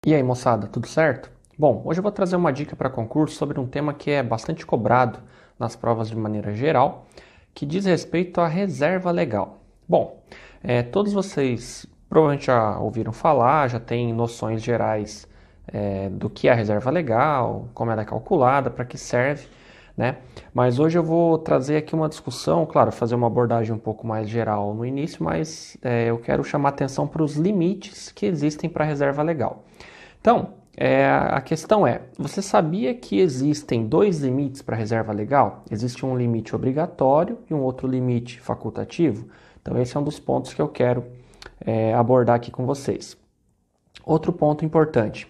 E aí, moçada, tudo certo? Bom, hoje eu vou trazer uma dica para concurso sobre um tema que é bastante cobrado nas provas de maneira geral, que diz respeito à reserva legal. Bom, todos vocês provavelmente já ouviram falar, já têm noções gerais do que é a reserva legal, como ela é calculada, para que serve, né? Mas hoje eu vou trazer aqui uma discussão, claro, fazer uma abordagem um pouco mais geral no início, mas eu quero chamar atenção para os limites que existem para a reserva legal. Então, a questão é: você sabia que existem dois limites para a reserva legal? Existe um limite obrigatório e um outro limite facultativo? Então, esse é um dos pontos que eu quero abordar aqui com vocês. Outro ponto importante: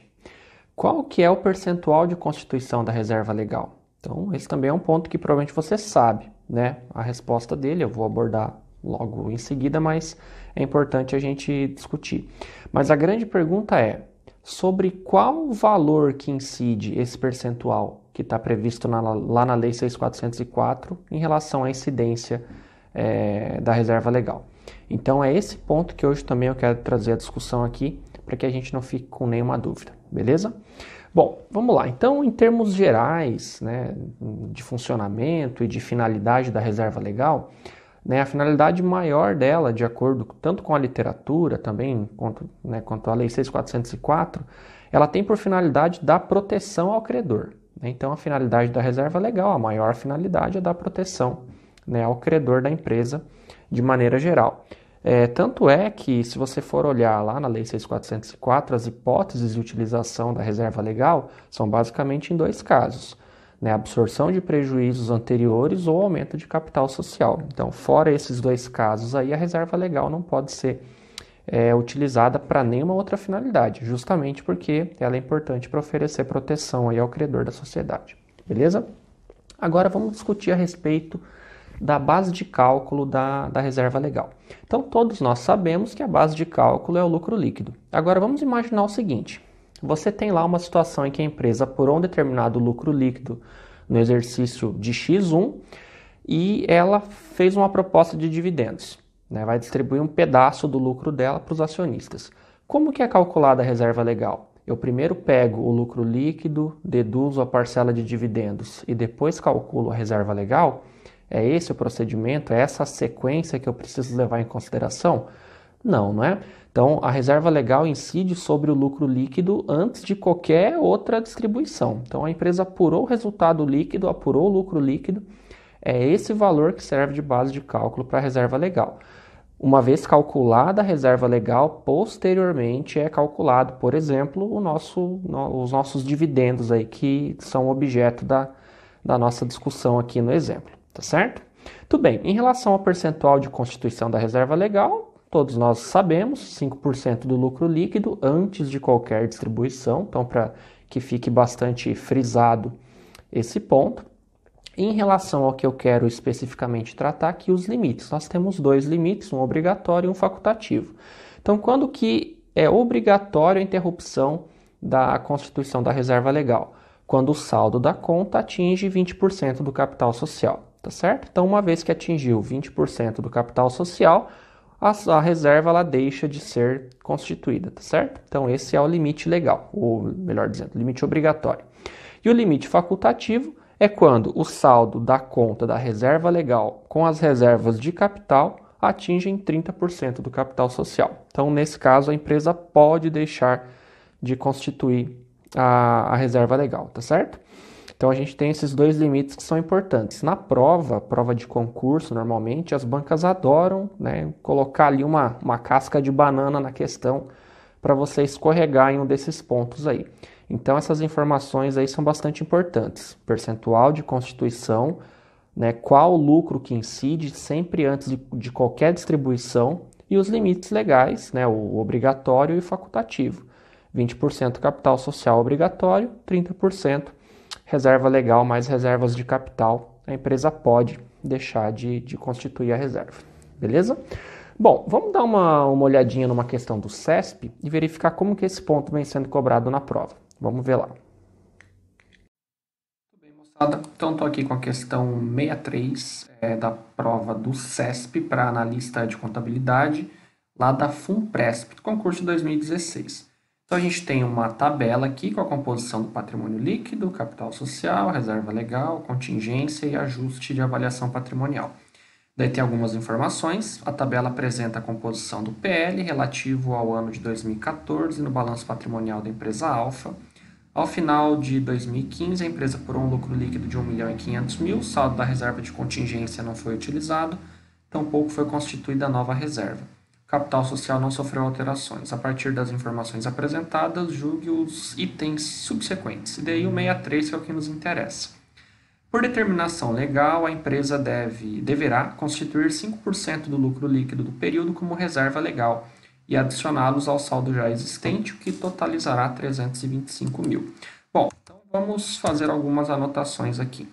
qual que é o percentual de constituição da reserva legal? Então, esse também é um ponto que provavelmente você sabe, né? A resposta dele eu vou abordar logo em seguida, mas é importante a gente discutir. Mas a grande pergunta é: sobre qual valor que incide esse percentual que está previsto lá na Lei 6.404 em relação à incidência da reserva legal? Então, é esse ponto que hoje também eu quero trazer a discussão aqui, para que a gente não fique com nenhuma dúvida, beleza? Bom, vamos lá. Então, em termos gerais, né, de funcionamento e de finalidade da reserva legal, né, a finalidade maior dela, de acordo tanto com a literatura também quanto a Lei 6.404, ela tem por finalidade dar proteção ao credor, né? Então, a finalidade da reserva legal, a maior finalidade é dar proteção, né, ao credor da empresa de maneira geral. Tanto é que, se você for olhar lá na Lei 6.404, as hipóteses de utilização da reserva legal são basicamente em dois casos, né? Absorção de prejuízos anteriores ou aumento de capital social. Então, fora esses dois casos aí, a reserva legal não pode ser utilizada para nenhuma outra finalidade, justamente porque ela é importante para oferecer proteção aí ao credor da sociedade. Beleza? Agora vamos discutir a respeito da base de cálculo da reserva legal. Então, todos nós sabemos que a base de cálculo é o lucro líquido. Agora, vamos imaginar o seguinte: você tem lá uma situação em que a empresa apurou um determinado lucro líquido no exercício de X1 e ela fez uma proposta de dividendos, né? Vai distribuir um pedaço do lucro dela para os acionistas. Como que é calculada a reserva legal? Eu primeiro pego o lucro líquido, deduzo a parcela de dividendos e depois calculo a reserva legal? É esse o procedimento? É essa a sequência que eu preciso levar em consideração? Não, não é? Então, a reserva legal incide sobre o lucro líquido antes de qualquer outra distribuição. Então, a empresa apurou o resultado líquido, apurou o lucro líquido, é esse valor que serve de base de cálculo para a reserva legal. Uma vez calculada a reserva legal, posteriormente é calculado, por exemplo, os nossos dividendos aí, que são objeto da nossa discussão aqui no exemplo. Tá certo? Tudo bem, em relação ao percentual de constituição da reserva legal, todos nós sabemos, 5% do lucro líquido antes de qualquer distribuição, então para que fique bastante frisado esse ponto. Em relação ao que eu quero especificamente tratar aqui, os limites. Nós temos dois limites, um obrigatório e um facultativo. Então, quando que é obrigatório a interrupção da constituição da reserva legal? Quando o saldo da conta atinge 20% do capital social. Tá certo? Então, uma vez que atingiu 20% do capital social, a reserva ela deixa de ser constituída, tá certo? Então, esse é o limite legal, ou melhor dizendo, limite obrigatório. E o limite facultativo é quando o saldo da conta da reserva legal com as reservas de capital atingem 30% do capital social. Então, nesse caso, a empresa pode deixar de constituir a reserva legal, tá certo? Então, a gente tem esses dois limites que são importantes. Na prova de concurso, normalmente, as bancas adoram, né, colocar ali uma casca de banana na questão para você escorregar em um desses pontos aí. Então, essas informações aí são bastante importantes. Percentual de constituição, né, qual o lucro que incide sempre antes de qualquer distribuição e os limites legais, né, o obrigatório e o facultativo. 20% capital social obrigatório, 30% reserva legal mais reservas de capital, a empresa pode deixar de constituir a reserva. Beleza? Bom, vamos dar uma olhadinha numa questão do CESP e verificar como que esse ponto vem sendo cobrado na prova. Vamos ver lá. Tudo bem, moçada? Então, estou aqui com a questão 63 da prova do CESP para analista de contabilidade, lá da FUNPRESP, do concurso de 2016. Então, a gente tem uma tabela aqui com a composição do patrimônio líquido, capital social, reserva legal, contingência e ajuste de avaliação patrimonial. Daí tem algumas informações. A tabela apresenta a composição do PL relativo ao ano de 2014 no balanço patrimonial da empresa Alfa. Ao final de 2015, a empresa apurou um lucro líquido de 1.500.000, o saldo da reserva de contingência não foi utilizado, tampouco foi constituída a nova reserva. O capital social não sofreu alterações. A partir das informações apresentadas, julgue os itens subsequentes. E daí o 63, que é o que nos interessa. Por determinação legal, a empresa deverá constituir 5% do lucro líquido do período como reserva legal e adicioná-los ao saldo já existente, o que totalizará 325 mil. Bom, então vamos fazer algumas anotações aqui.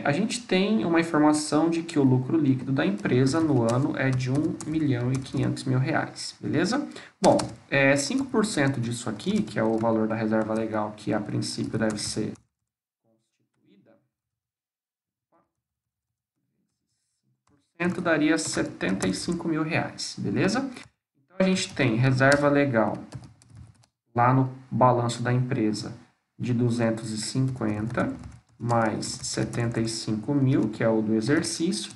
A gente tem uma informação de que o lucro líquido da empresa no ano é de R$ 1.500.000, beleza? Bom, 5% disso aqui, que é o valor da reserva legal, que a princípio deve ser constituída, daria R$ 75 mil, beleza? Então, a gente tem reserva legal lá no balanço da empresa de 250 mais 75 mil, que é o do exercício.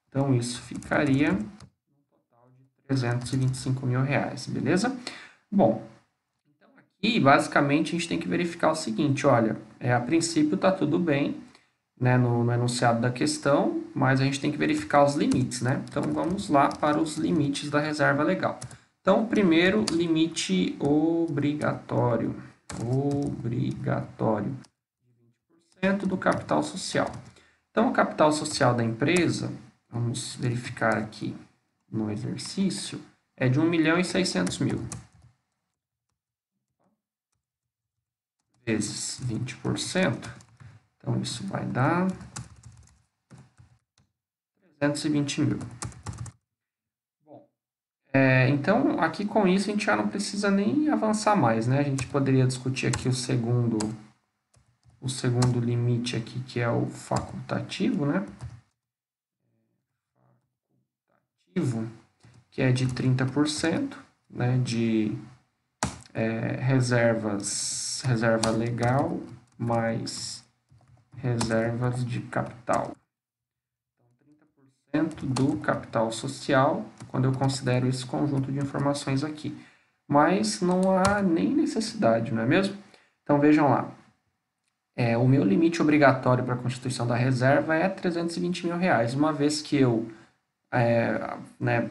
Então, isso ficaria um total de R$ 325 mil, beleza? Bom, então aqui, basicamente, a gente tem que verificar o seguinte, olha, a princípio está tudo bem, né, no enunciado da questão, mas a gente tem que verificar os limites, né? Então, vamos lá para os limites da reserva legal. Então, primeiro, limite obrigatório. Obrigatório. 20% do capital social. Então, o capital social da empresa, vamos verificar aqui no exercício, é de 1.600.000. Vezes 20%. Então, isso vai dar 320 mil. Bom, então, aqui com isso, a gente já não precisa nem avançar mais, né? A gente poderia discutir aqui o segundo limite aqui, que é o facultativo, né? Facultativo, que é de 30%, né? De reserva legal mais reservas de capital. Então, 30% do capital social, quando eu considero esse conjunto de informações aqui. Mas não há nem necessidade, não é mesmo? Então, vejam lá. O meu limite obrigatório para a constituição da reserva é R$ 320 mil, uma vez que eu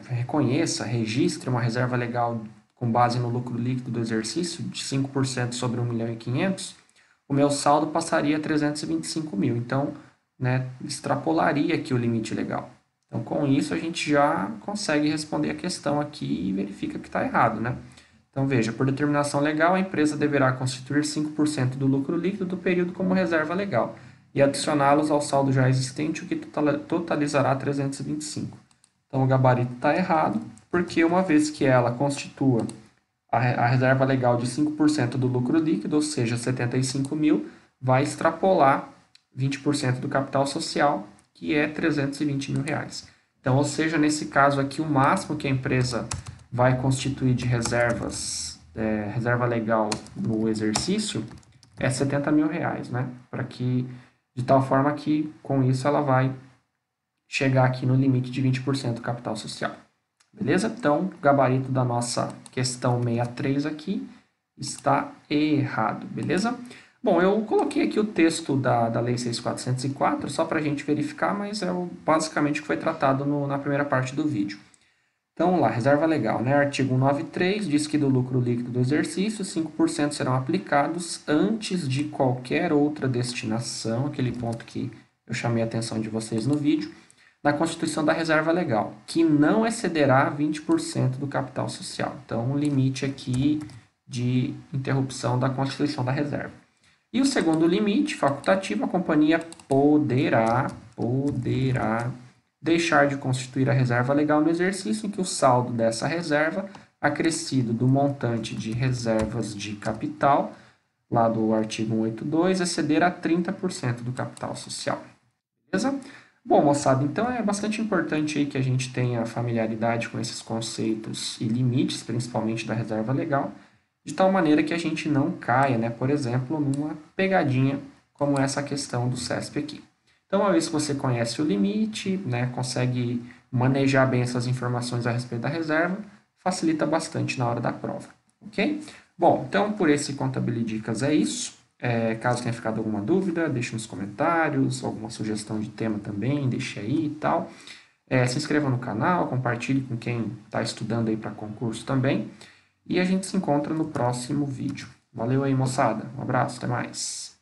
reconheça, registre uma reserva legal com base no lucro líquido do exercício de 5% sobre 1.500.000, o meu saldo passaria a 325 mil. Então, extrapolaria aqui o limite legal. Então, com isso, a gente já consegue responder a questão aqui e verifica que está errado, né? Então, veja, por determinação legal, a empresa deverá constituir 5% do lucro líquido do período como reserva legal e adicioná-los ao saldo já existente, o que totalizará 325. Então, o gabarito está errado, porque uma vez que ela constitua a reserva legal de 5% do lucro líquido, ou seja, 75 mil, vai extrapolar 20% do capital social, que é 320 mil reais. Então, ou seja, nesse caso aqui, o máximo que a empresa vai constituir de reserva legal no exercício é 70 mil reais, né? De tal forma que, com isso, ela vai chegar aqui no limite de 20% do capital social. Beleza? Então, o gabarito da nossa questão 63 aqui está errado, beleza? Bom, eu coloquei aqui o texto da Lei 6.404 só para a gente verificar, mas é basicamente o que foi tratado na primeira parte do vídeo. Então, vamos lá, reserva legal, né? Artigo 193 diz que do lucro líquido do exercício, 5% serão aplicados antes de qualquer outra destinação, aquele ponto que eu chamei a atenção de vocês no vídeo, na constituição da reserva legal, que não excederá 20% do capital social. Então, um limite aqui de interrupção da constituição da reserva. E o segundo limite, facultativo, a companhia poderá deixar de constituir a reserva legal no exercício em que o saldo dessa reserva, acrescido do montante de reservas de capital, lá do artigo 182, exceder a 30% do capital social. Beleza? Bom, moçada, então é bastante importante aí que a gente tenha familiaridade com esses conceitos e limites, principalmente da reserva legal. de tal maneira que a gente não caia, né, por exemplo, numa pegadinha como essa questão do CESP aqui. Então, uma vez que você conhece o limite, né, consegue manejar bem essas informações a respeito da reserva, facilita bastante na hora da prova, ok? Bom, então por esse Contabilidade Dicas é isso. Caso tenha ficado alguma dúvida, deixe nos comentários, alguma sugestão de tema também, deixe aí e tal. Se inscreva no canal, compartilhe com quem está estudando aí para concurso também. E a gente se encontra no próximo vídeo. Valeu aí, moçada. Um abraço, até mais.